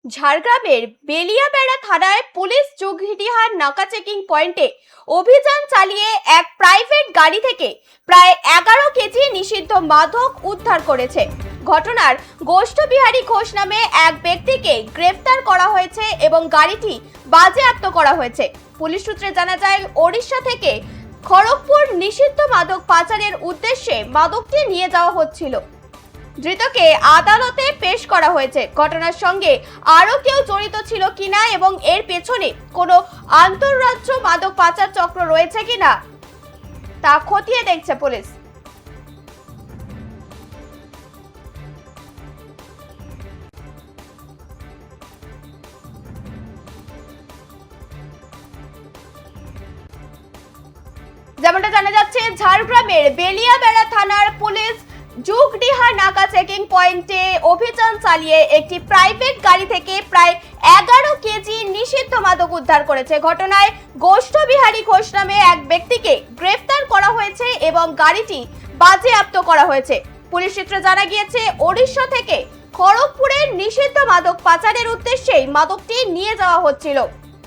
ঝাড়গ্রামের বেলিয়াবেড়া থানায় পুলিশ চৌঘিটিহার নাকা চেকিং পয়েন্টে অভিযান চালিয়ে এক প্রাইভেট গাড়ি থেকে প্রায় 11 কেজি নিষিদ্ধ মাদক উদ্ধার করেছে। ঘটনার গোষ্ঠবিহারী ঘোষ নামে এক ব্যক্তিকে গ্রেফতার করা হয়েছে এবং গাড়িটি বাজেয়াপ্ত করা হয়েছে। পুলিশ সূত্রে জানা যায়, ওড়িশা থেকে খড়গপুর নিষিদ্ধ মাদক পাচারের উদ্দেশ্যে মাদকটি নিয়ে যাওয়া হচ্ছিল। ধৃতকে আদালতে পেশ করা হয়েছে। ঘটনার সঙ্গে আরো কেউ জড়িত ছিল কিনা এবং এর পেছনে কোনো আন্তঃরাজ্য মাদক পাচার চক্র রয়েছে কিনা তা খতিয়ে দেখছে পুলিশ। যেমনটা জানা যাচ্ছে, ঝাড়গ্রামের বেলিয়াবেড়া থানার পুলিশ যুগডিহার নাকা চেকিং পয়েন্টে অভিযান চালিয়ে একটি প্রাইভেট গাড়ি থেকে প্রায় 11 কেজি নিষিদ্ধ মাদক উদ্ধার করেছে। ঘটনায় গোষ্ঠবিহারী ঘোষ নামে এক ব্যক্তিকে গ্রেফতার করা হয়েছে এবং গাড়িটি বাজেয়াপ্ত করা হয়েছে। পুলিশ সূত্রে জানা গিয়েছে, ওড়িশা থেকে খড়গপুরের নিষিদ্ধ মাদক পাচারের উদ্দেশ্যেই মাদকটি নিয়ে যাওয়া হচ্ছিল।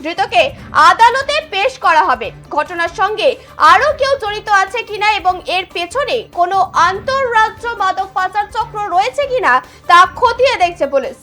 ধৃতকে আদালতে পেশ করা হবে। ঘটনার সঙ্গে আরো কেউ জড়িত আছে কিনা এবং এর পেছনে কোনো আন্তঃরাজ্য মাদক পাচার চক্র রয়েছে কিনা তা খতিয়ে দেখছে পুলিশ।